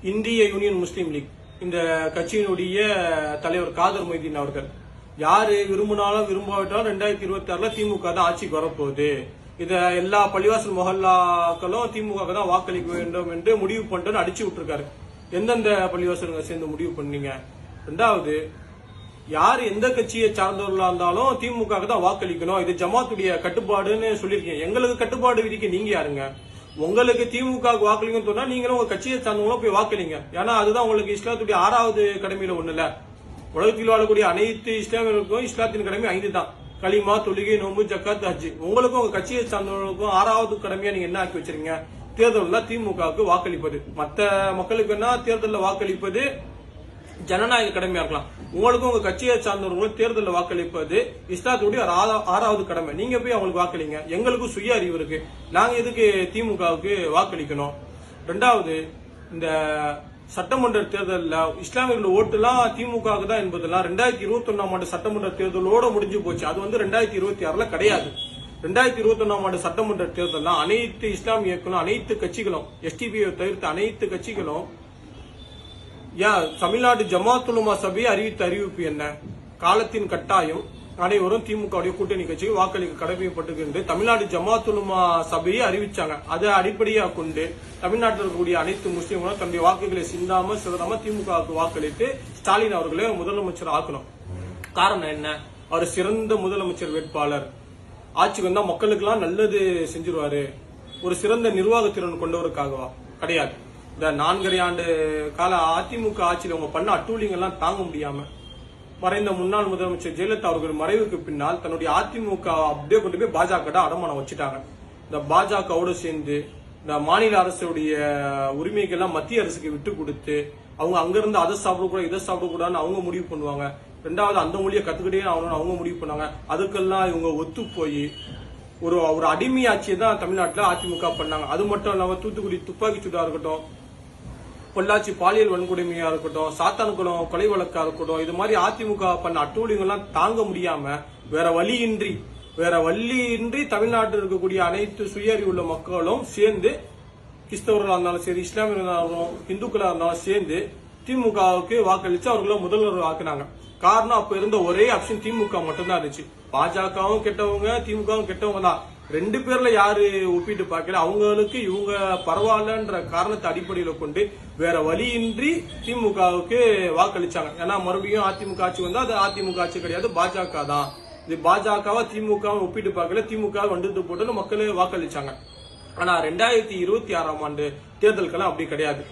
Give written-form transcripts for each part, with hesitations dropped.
இந்திய யூனியன் முஸ்லீம் லீக் இந்த கட்சியினுடைய தலைவர் காதர் மொய்தீன் அவர்கள் யாரு விரும்பினாலும் விரும்பாவிட்டாலும் 2026 திமுக தான் ஆட்சிக்கு வரப்போகுது. இத எல்லா பள்ளிவாசல் மொஹல்லாக்களும் திமுக தான் வாக்களிக்க வேண்டும் என்று முடிவு பண்ணிட்டு அடிச்சு விட்டுருக்காரு. எந்தெந்த பள்ளிவாசலுங்க சேர்ந்து முடிவு பண்ணீங்க? ரெண்டாவது, யாரு எந்த கட்சியை சார்ந்தவர்களா இருந்தாலும் திமுக தான் வாக்களிக்கணும். இது ஜமாத்துடைய கட்டுப்பாடுன்னு சொல்லிருக்கீங்க. எங்களுக்கு கட்டுப்பாடு விதிக்க நீங்க யாருங்க? உங்களுக்கு திமுக வாக்களிங்கன்னு சொன்னா நீங்களும் உங்க கட்சியை சார்ந்தவங்களும் போய் வாக்களிங்க. ஏன்னா அதுதான் உங்களுக்கு இஸ்லாத்துடைய 6வது கடமையில ஒண்ணு இல்ல. உலகத்தில் வாழக்கூடிய அனைத்து இஸ்லாமியர்களுக்கும் இஸ்லாத்தின் கடமை 5 தான். களிமா, தொழுகை, நோம்பு, ஜக்காத், ஹஜ். உங்களுக்கும் உங்க கட்சியை சார்ந்தவர்களுக்கும் 6வது கடமையா நீங்க என்ன ஆக்கி வச்சிருக்கீங்க? தேர்தலில் திமுகவுக்கு வாக்களிப்பது. மற்ற மக்களுக்கு என்ன தேர்தலில் வாக்களிப்பது ஜனநாயக கடமையா இருக்கலாம். உங்களுக்கும் உங்க கட்சியை சார்ந்தவர்களும் தேர்தலில் வாக்களிப்பது இஸ்லாத்துடைய 6வது கடமை. நீங்க போய் அவங்களுக்கு வாக்களிங்க. எங்களுக்கும் சுய அறிவு இருக்கு. நாங்க எதுக்கு திமுகவுக்கு வாக்களிக்கணும்? ரெண்டாவது, இந்த சட்டமன்ற தேர்தலில் இஸ்லாமியர்கள் ஓட்டுலாம் திமுக தான் என்பதெல்லாம் 2021ஆம் ஆண்டு சட்டமன்ற தேர்தலோட முடிஞ்சு போச்சு. அது 2026 கிடையாது. 2021ஆம் ஆண்டு சட்டமன்ற தேர்தல் அனைத்து இஸ்லாமிய இயக்கங்களும் அனைத்து கட்சிகளும் எஸ்டிபியை தவிர்த்து அனைத்து கட்சிகளும் தமிழ்நாடு ஜமாத்துல் உலமா சபையை அறிவித்த அறிவிப்பு என்ன? காலத்தின் கட்டாயம் அனைவரும் திமுக கூட்டணி கட்சிக்கு வாக்களிக்க கடமைப்பட்டு தமிழ்நாடு ஜமாத்துல் உலமா சபையை அறிவிச்சாங்க. அதை அடிப்படையாக கொண்டு தமிழ்நாட்டில் இருக்கக்கூடிய அனைத்து முஸ்லீம்களும் தன்னுடைய வாக்குகளை சிந்தாம திமுகவுக்கு வாக்களித்து ஸ்டாலின் அவர்களே முதலமைச்சர் ஆக்கணும். காரணம் என்ன? அவர் சிறந்த முதலமைச்சர் வேட்பாளர். ஆட்சிக்கு வந்தா மக்களுக்கு எல்லாம் நல்லது செஞ்சிருவாரு. ஒரு சிறந்த நிர்வாகத்திறன் கொண்டவருக்காகவா? கிடையாது. இந்த 4.5 ஆண்டு கால அதிமுக ஆட்சியில் அவங்க பண்ண அட்டூழியங்கள்லாம் தாங்க முடியாம மறைந்த முன்னாள் முதலமைச்சர் ஜெயலலிதா அவர்கள் மறைவுக்கு பின்னால் தன்னுடைய அதிமுக அப்படியே கொண்டு போய் பாஜக அடமானம் வச்சுட்டாங்க. இந்த பாஜகவோடு சேர்ந்து இந்த மாநில அரசுடைய உரிமைகள்லாம் மத்திய அரசுக்கு விட்டு கொடுத்து அவங்க அங்கிருந்து அதை சாப்பிடக்கூடாது இதை சாப்பிடக்கூடாதுன்னு அவங்க முடிவு பண்ணுவாங்க. ரெண்டாவது, அந்த மொழியை கத்துக்கிட்டே அவங்க முடிவு பண்ணாங்க. அதுக்கெல்லாம் இவங்க ஒத்து போய் ஒரு அடிமையாட்சியை தான் தமிழ்நாட்டில் அதிமுக பண்ணாங்க. அது மட்டும் இல்லாம தூத்துக்குடி துப்பாக்கி சூடா இருக்கட்டும், பொள்ளாச்சி பாலியல் வன்கொடுமையா இருக்கட்டும், சாத்தான்குளம் கொலை வழக்கா இருக்கட்டும், இது மாதிரி அதிமுக பண்ண அட்டூழியங்கள்லாம் தாங்க முடியாம வேற வழியின்றி தமிழ்நாட்டில் இருக்கக்கூடிய அனைத்து சுய அறிவுள்ள மக்களும் சேர்ந்து கிறிஸ்தவர்களா இருந்தாலும் சரி, இஸ்லாமியர்களாலும் இந்துக்களா இருந்தாலும் சேர்ந்து திமுகவுக்கு வாக்களிச்சு அவர்களை முதல்வர் ஆக்குனாங்க. காரணம், அப்ப இருந்த ஒரே ஆப்ஷன் திமுக மட்டும்தான் இருந்துச்சு. பாஜகவும் கெட்டவங்க, திமுகவும் கெட்டவங்க தான். 2 பேர்ல யாரு ஒப்பிட்டு பார்க்கல. அவங்களுக்கு இவங்க பரவாயில்லன்ற காரணத்தை அடிப்படையில கொண்டு வேற வழியின்றி திமுகவுக்கு வாக்களிச்சாங்க. ஏன்னா மறுபடியும் அதிமுக ஆட்சி வந்தா அது அதிமுக ஆட்சி கிடையாது, பாஜக தான். இது பாஜகவா திமுக ஒப்பிட்டு பார்க்கல, திமுக வண்டு போட்டு மக்கள் வாக்களிச்சாங்க. ஆனா 2026ஆம் ஆண்டு தேர்தலுக்கெல்லாம் அப்படி கிடையாது.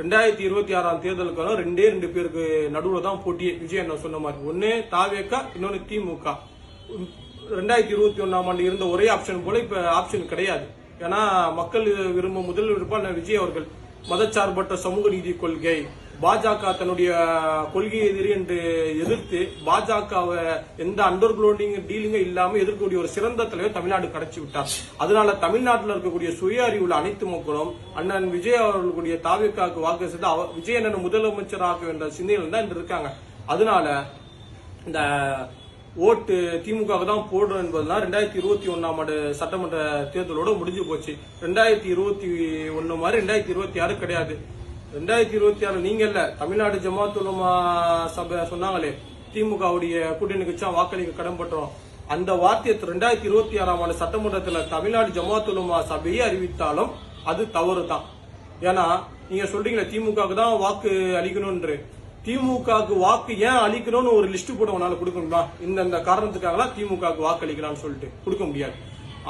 2026ஆம் தேர்தலுக்கெல்லாம் 2 பேருக்கு நடுவுல தான் போட்டியே. விஜய் என்ன சொன்ன மாதிரி, ஒன்னு தாவேகா, இன்னொன்னு திமுக. 2021ஆம் ஆண்டு இருந்த ஒரே ஆப்ஷன் போல இப்ப ஆப்ஷன் கிடையாது. ஏன்னா மக்கள் விரும்பும் முதல் விருப்பம் விஜய் அவர்கள் மதச்சார்பற்ற சமூக நீதி கொள்கை, பாஜக தன்னுடைய கொள்கை எதிரி என்று எதிர்த்து பாஜகவை எந்த அண்டர் டீலிங்க இல்லாம எதிர்க்கக்கூடிய ஒரு சிறந்த தலைவர் தமிழ்நாடு கிடைச்சி விட்டார். அதனால தமிழ்நாட்டில் இருக்கக்கூடிய சுய அறிவுள்ள அனைத்து மக்களும் அண்ணன் விஜய் அவர்களுடைய தாவேக்காவுக்கு வாக்கு செய்து விஜய் அண்ணன் முதலமைச்சராக என்ற சிந்தனையில் தான் இருக்காங்க. அதனால இந்த ஓட்டு திமுக தான் போடும் என்பதுதான் 2021ஆம் ஆண்டு சட்டமன்ற தேர்தலோட முடிஞ்சு போச்சு. 2021 மாதிரி 2026 கிடையாது. 2026 நீங்க இல்ல, தமிழ்நாடு ஜமாத்துல் உலமா சபை சொன்னாங்களே திமுகவுடைய கூட்டணி கட்சியா வாக்களிக்க கடன்பட்டோம். அந்த வார்த்தையை 2026ஆம் ஆண்டு சட்டமன்றத்தில் தமிழ்நாடு ஜமாத்துல் உலமா சபையை அறிவித்தாலும் அது தவறு தான். ஏன்னா நீங்க சொல்றீங்களே திமுக தான் வாக்கு அளிக்கணும்ன்று. திமுகவுக்கு வாக்கு ஏன் அளிக்கணும்னு ஒரு லிஸ்ட் போட உன்னால கொடுக்க முடியுமா? இந்த காரணத்துக்காகலாம் திமுகவுக்கு வாக்களிக்கலாம்னு சொல்லிட்டு கொடுக்க முடியாது.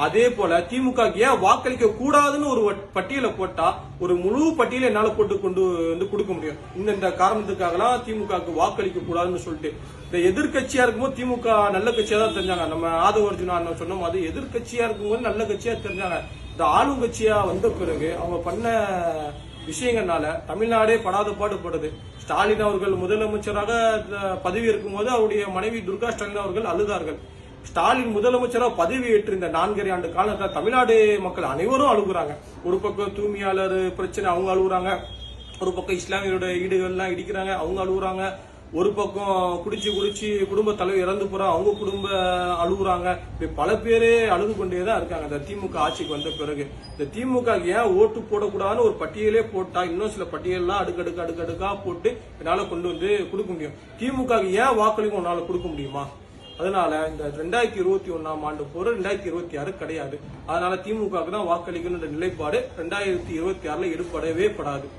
அதே போல திமுக ஏன் வாக்களிக்க கூடாதுன்னு ஒரு பட்டியலை போட்டா ஒரு முழு பட்டியலை என்னால போட்டு கொண்டு வந்து கொடுக்க முடியும். இந்த காரணத்துக்காகலாம் திமுகவுக்கு வாக்களிக்க கூடாதுன்னு சொல்லிட்டு இந்த எதிர்கட்சியா இருக்கும்போது திமுக நல்ல கட்சியா தான் தெரிஞ்சாங்க. நம்ம ஆதவர்ஜுனா சொன்ன மாதிரி எதிர்கட்சியா இருக்கும்போது நல்ல கட்சியா தெரிஞ்சாங்க. இந்த ஆளுங்கட்சியா வந்த பிறகு அவங்க பண்ண விஷயங்கள்னால தமிழ்நாடே படாத பாடுபடுது. ஸ்டாலின் அவர்கள் முதலமைச்சராக பதவி இருக்கும் போது அவருடைய மனைவி துர்கா ஸ்டாலின் அவர்கள் அழுதார்கள். ஸ்டாலின் முதலமைச்சராக பதவி ஏற்று இந்த 4.5 ஆண்டு காலத்தில் தமிழ்நாடு மக்கள் அனைவரும் அழுகுறாங்க. ஒரு பக்கம் தூய்மையாளர் பிரச்சனை அவங்க அழுகுறாங்க, ஒரு பக்கம் இஸ்லாமியருடைய ஈடுகள்லாம் இடிக்கிறாங்க அவங்க அழுகுறாங்க, ஒரு பக்கம் குடிச்சு குடும்ப தலைவர் இறந்து போறா, அவங்க குடும்ப அழுகுறாங்க. இப்படி பல பேரே அழுது கொண்டேதான் இருக்காங்க இந்த திமுக ஆட்சிக்கு வந்த பிறகு. இந்த திமுக ஏன் ஓட்டு போடக்கூடாதுன்னு ஒரு பட்டியலே போட்டா இன்னும் சில பட்டியல்லாம் அடுக்கடுக்கா போட்டு என்னால கொண்டு வந்து கொடுக்க முடியும். திமுக ஏன் வாக்களிக்கும் உன்னால கொடுக்க முடியுமா? அதனால இந்த 2021ஆம் ஆண்டு போற 2026 கிடையாது. அதனால திமுக தான் வாக்களிக்கணும்ன்ற நிலைப்பாடு 2026ல எடுபடவே படாது.